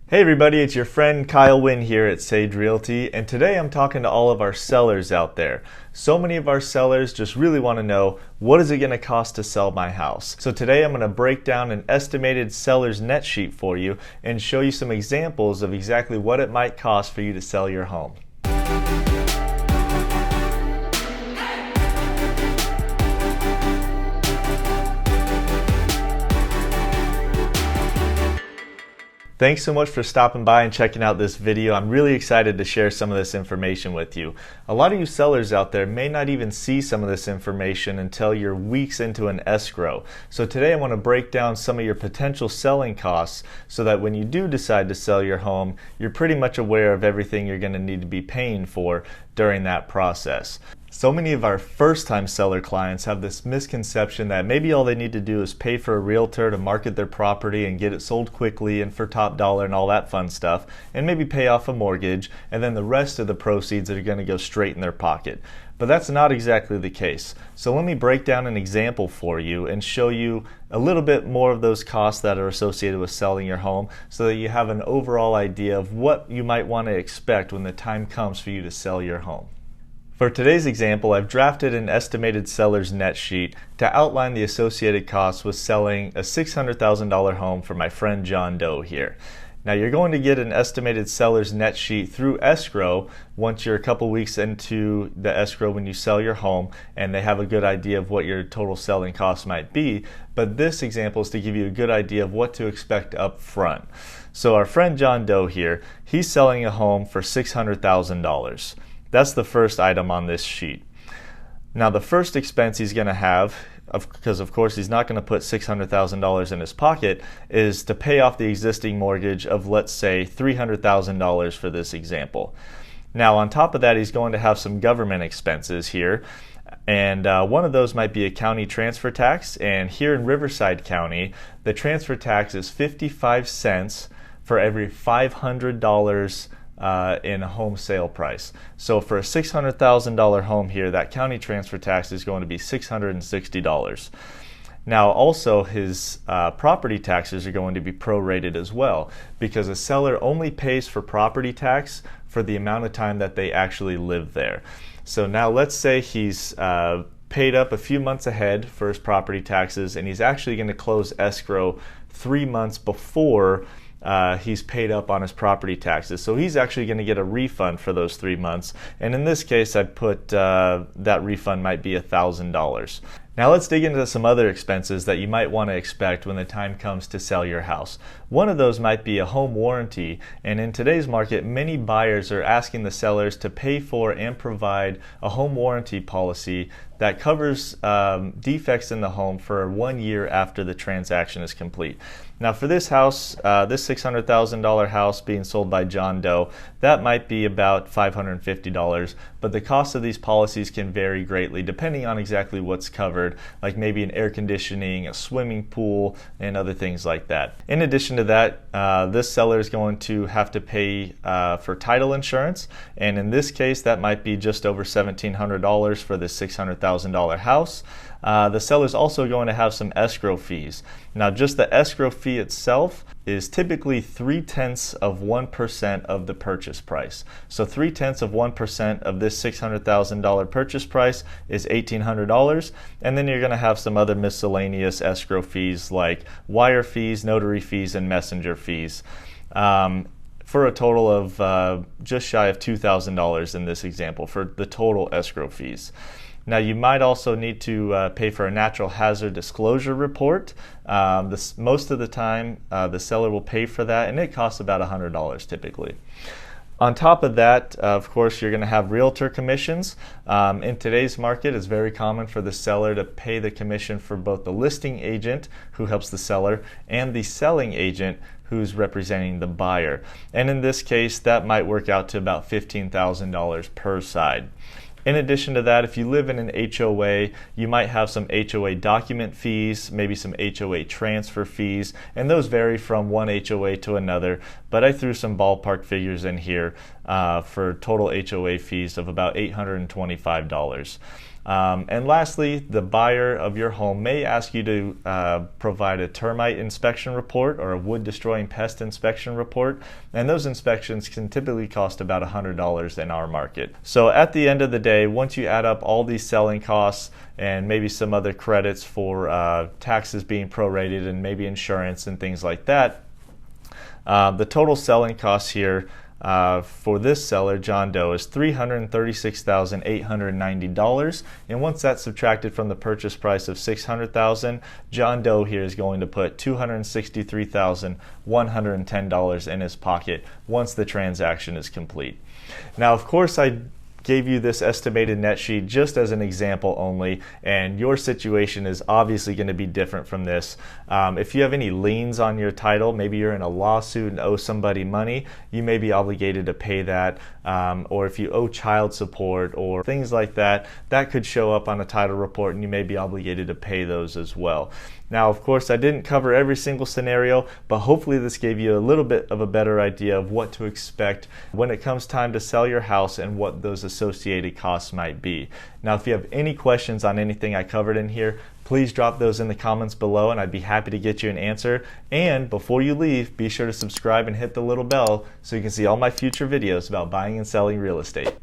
Hey everybody, it's your friend Kyle Winn here at Sage Realty, and today I'm talking to all of our sellers out there. So many of our sellers just really want to know, what is it going to cost to sell my house? So today I'm going to break down an estimated seller's net sheet for you and show you some examples of exactly what it might cost for you to sell your home. Thanks so much for stopping by and checking out this video. I'm really excited to share some of this information with you. A lot of you sellers out there may not even see some of this information until you're weeks into an escrow. So today I want to break down some of your potential selling costs so that when you do decide to sell your home, you're pretty much aware of everything you're going to need to be paying for during that process. So many of our first-time seller clients have this misconception that maybe all they need to do is pay for a realtor to market their property and get it sold quickly and for top dollar and all that fun stuff, and maybe pay off a mortgage, and then the rest of the proceeds are going to go straight in their pocket. But that's not exactly the case. So let me break down an example for you and show you a little bit more of those costs that are associated with selling your home so that you have an overall idea of what you might want to expect when the time comes for you to sell your home. For today's example, I've drafted an estimated seller's net sheet to outline the associated costs with selling a $600,000 home for my friend John Doe here. Now you're going to get an estimated seller's net sheet through escrow once you're a couple weeks into the escrow when you sell your home and they have a good idea of what your total selling costs might be. But this example is to give you a good idea of what to expect up front. So our friend John Doe here, he's selling a home for $600,000. That's the first item on this sheet. Now the first expense he's going to have, because of course he's not going to put $600,000 in his pocket, is to pay off the existing mortgage of, let's say, $300,000 for this example. Now on top of that, he's going to have some government expenses here, and one of those might be a county transfer tax, and here in Riverside County the transfer tax is 55 cents for every $500 in a home sale price. So for a $600,000 home here, that county transfer tax is going to be $660. Now also his property taxes are going to be prorated as well, because a seller only pays for property tax for the amount of time that they actually live there. So now let's say he's paid up a few months ahead for his property taxes, and he's actually going to close escrow 3 months before he's paid up on his property taxes. So he's actually going to get a refund for those 3 months. And in this case, I put that refund might be $1,000. Now let's dig into some other expenses that you might want to expect when the time comes to sell your house. One of those might be a home warranty, and in today's market, many buyers are asking the sellers to pay for and provide a home warranty policy that covers defects in the home for 1 year after the transaction is complete. Now for this house, this $600,000 house being sold by John Doe, that might be about $550, but the cost of these policies can vary greatly depending on exactly what's covered, like maybe an air conditioning, a swimming pool, and other things like that. In addition to that, this seller is going to have to pay for title insurance, and in this case that might be just over $1,700 for this $600,000 house. The seller is also going to have some escrow fees. Now just the escrow fee itself is typically 0.3% of the purchase price. So 0.3% of this $600,000 purchase price is $1,800, and then you're going to have some other miscellaneous escrow fees like wire fees, notary fees, and messenger fees, for a total of just shy of $2,000 in this example for the total escrow fees. Now you might also need to pay for a natural hazard disclosure report. Most of the time the seller will pay for that, and it costs about $100 typically. On top of that, of course, you're going to have realtor commissions. In today's market, it's very common for the seller to pay the commission for both the listing agent who helps the seller and the selling agent who's representing the buyer. And in this case, that might work out to about $15,000 per side. In addition to that, if you live in an HOA, you might have some HOA document fees, maybe some HOA transfer fees, and those vary from one HOA to another, but I threw some ballpark figures in here for total HOA fees of about $825. And lastly, the buyer of your home may ask you to provide a termite inspection report or a wood destroying pest inspection report, and those inspections can typically cost about $100 in our market. So at the end of the day, once you add up all these selling costs and maybe some other credits for taxes being prorated and maybe insurance and things like that, the total selling costs here for this seller, John Doe, is $336,890, and once that's subtracted from the purchase price of $600,000, John Doe here is going to put $263,110 in his pocket once the transaction is complete. Now, of course, I gave you this estimated net sheet just as an example only, and your situation is obviously going to be different from this. If you have any liens on your title, maybe you're in a lawsuit and owe somebody money, you may be obligated to pay that, or if you owe child support or things like that, that could show up on a title report and you may be obligated to pay those as well. Now, of course, I didn't cover every single scenario, but hopefully this gave you a little bit of a better idea of what to expect when it comes time to sell your house and what those associated costs might be. Now, if you have any questions on anything I covered in here, please drop those in the comments below and I'd be happy to get you an answer. And before you leave, be sure to subscribe and hit the little bell so you can see all my future videos about buying and selling real estate.